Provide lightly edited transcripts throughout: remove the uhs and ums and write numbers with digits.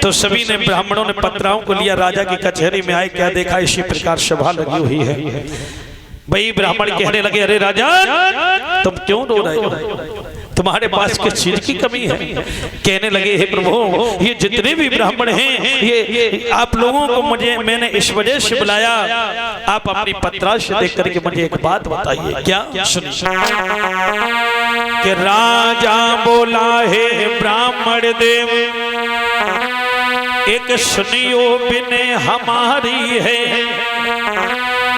तो सभी ने ब्राह्मणों ने पत्राओं को लिया, राजा की कचहरी में आए, क्या देखा इसी प्रकार सभा लगी हुई है। भाई ब्राह्मण कहने लगे, अरे राजा तुम क्यों रो रहे हो, तुम्हारे पास किस चीज की कमी है। कहने लगे, हे प्रभु ये जितने भी ब्राह्मण हैं ये आप लोगों को मैंने इस वजह से बुलाया, आप अपनी पत्राश देख करके मुझे एक बात बताइए। क्या? सुनिए कि राजा बोला, हे ब्राह्मण देव एक सुनियो बिने हमारी है,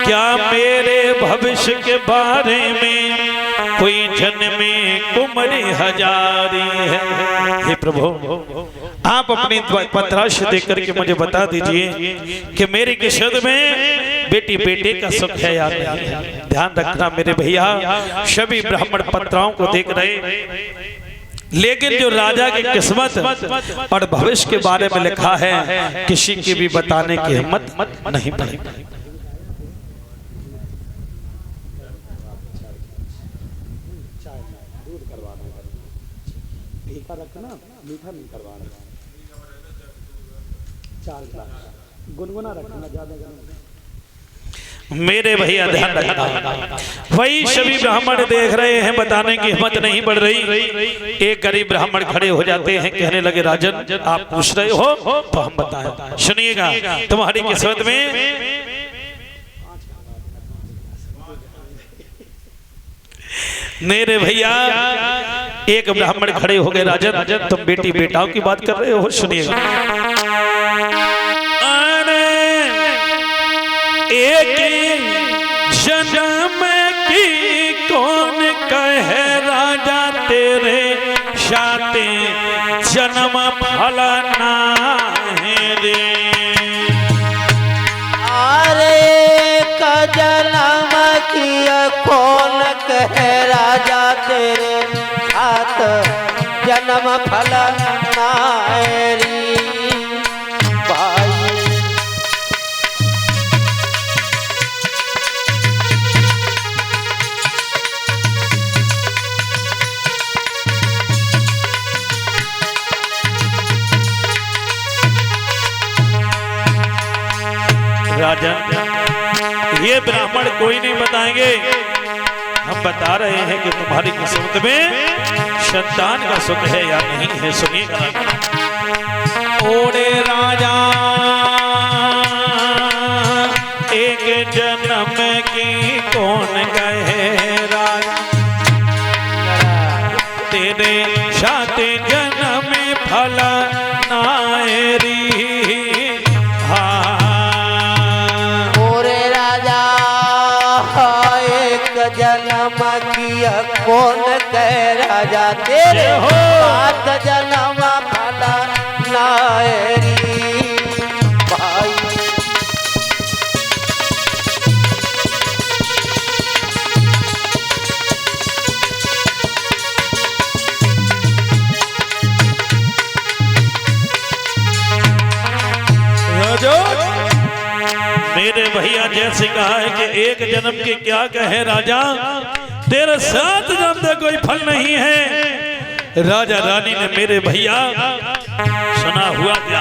क्या मेरे भविष्य के बारे में कोई जन्मे कुमरी हजारी है। हे प्रभु आप अपनी पत्राश देख करके मुझे बता दीजिए कि मेरी किस्मत में बेटी बेटे का सुख है या नहीं। ध्यान रखना मेरे भैया, सभी ब्राह्मण पत्राओं को देख रहे, लेकिन जो राजा की किस्मत और भविष्य के बारे में लिखा है किसी की भी बताने की हिम्मत नहीं पड़ी। रखना मीठा नहीं करवाना, 4 गिलास गुनगुना रखना, ज्यादा मेरे भैया ध्यान रखना। वही सभी ब्राह्मण देख रहे हैं, बताने की हिम्मत नहीं बढ़ रही। एक गरीब ब्राह्मण खड़े हो जाते हैं, कहने लगे, राजन आप पूछ रहे हो तो हम बताएं। सुनिएगा, तुम्हारी किस्मत में मेरे भैया एक ब्राह्मण खड़े हो गए, राजन तुम बेटी बेटाओं की बात कर रहे हो। सुनिएगा, एक जन्म की कौन कहे राजा तेरे शाते जन्म फल नाहीं रे। अरे का जन्म किया कौन कहे राजा तेरे हाथ जन्म फल नारी भाई। राजन ये ब्राह्मण कोई नहीं बताएंगे, हम बता रहे हैं कि तुम्हारी किस्मत में संतान का सुख है या नहीं है। सुनिएगा, ओरे राजा एक जन्म की कौन कहे राजा तेरे साथ जन्म फल नारी। जन्म किया कौन कह राजा तेरे हाथ जन्म फला नारी भाई। मेरे भैया जैसे कहा है कि एक जन्म की क्या कहे राजा, तेरे 7 जन्म का कोई फल नहीं है। राजा रानी ने मेरे भैया सुना हुआ क्या,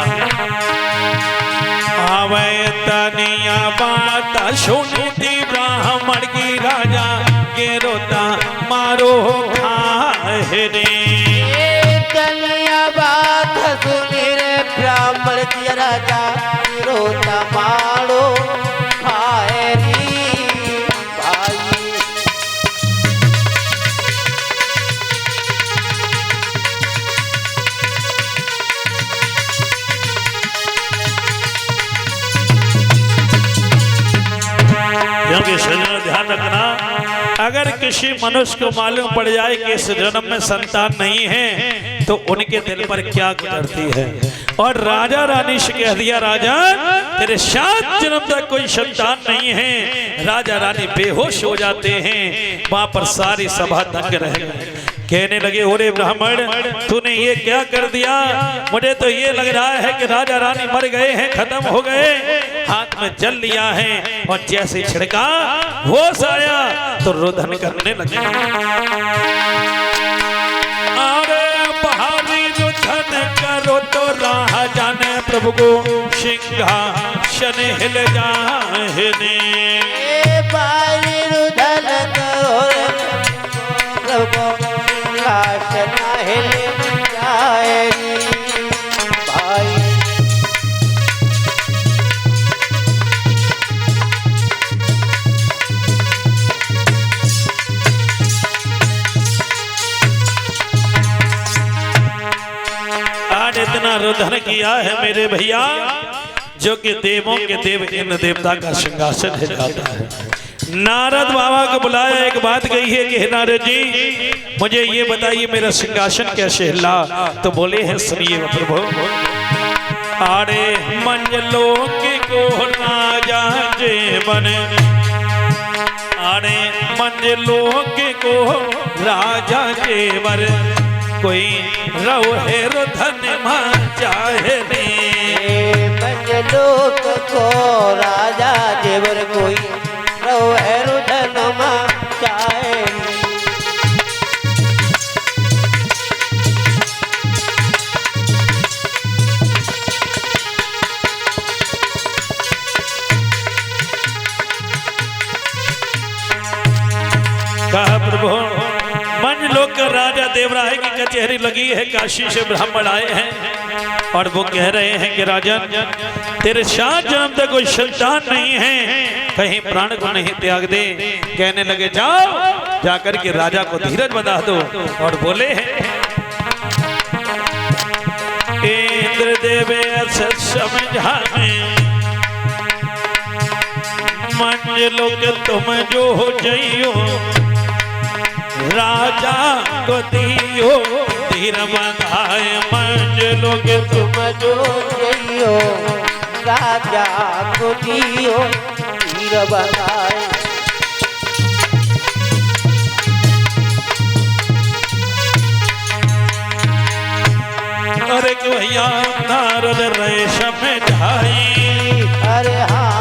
आवे तनिया बात सुनी थी ब्राह्मण की राजा के रोता मारो खाए रे। तनिया बात सुनी रे ब्राह्मण की राजा रोता मारो खाए री भाई। क्योंकि ध्यान रखना, अगर किसी मनुष्य को मालूम पड़ जाए कि इस जन्म में संतान नहीं है तो उनके दिल पर क्या गुजरती है। और राजा रानी से कह दिया, राजा तेरे 7 जन्म तक कोई संतान नहीं है। राजा रानी बेहोश हो जाते हैं, वहां पर सारी सभा दंग रह गई। कहने लगे, ओरे ब्राह्मण तूने ये क्या कर दिया, मुझे तो ये लग रहा है कि राजा रानी मर गए हैं, खत्म हो गए, हाथ में जल लिया है। और जैसे छिड़का होश आया तो रुदन करने लगे। अरे बहारी रुदन करो तो राह जाने प्रभु को सिंहासन हिल जाने। बाली रुदन करो प्रभु को सिंहासन हिल जाए भाई। आज इतना रुदन किया है मेरे भैया, जो कि देवों के देव इन देवता का सिंहासन हिल जाता है। नारद बाबा को बुलाया, एक बात कही है कि हे नारद जी मुझे ये बताइए मेरा सिंहासन कैसे हिला। तो बोले हैं सुनिए प्रभु। अरे मंजलोक को राजा जेवन, अरे मंजलोक को राजा जेवर, कोई रहे रुधन मान चाहे रे। मंजलोक को राजा जेवर, कोई रहे रुधन मान चाहे। कहा प्रभु मंजलोक का राजा देवराय की कचहरी लगी है, काशी से ब्राह्मण आए हैं और वो कह रहे हैं कि राजन तेरे साथ जब तक कोई संतान नहीं है कहीं प्राण को नहीं त्याग दे। कहने लगे जाओ जाकर के राजा को धीरज बता दो। और बोले हैं इंद्र देवे समझाने मंजलोक तुम जो हो जइयो, राजा को दियो धीर बधाए। मंजलोक तुम जो जइयो, राजा को दियो धीर बधाए। अरे भैया नारद रे समझाई। अरे हाँ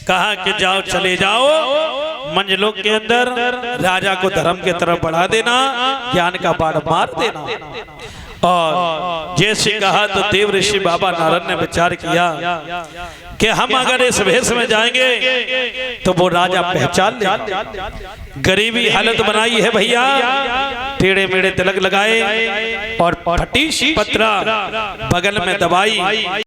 कहा कि जाओ चले जाओ मंजलोक के अंदर, राजा को धर्म के तरफ बढ़ा देना, ज्ञान का बाढ़ मार देना। और जैसे कहा तो देव ऋषि बाबा नारद ने विचार किया कि हम अगर इस भेष में जाएंगे तो वो राजा पहचान ले। गरीबी हालत बनाई है भैया, टेढ़े मेढ़े तिलक लगाए और फटी पत्रा बगल में दबाई।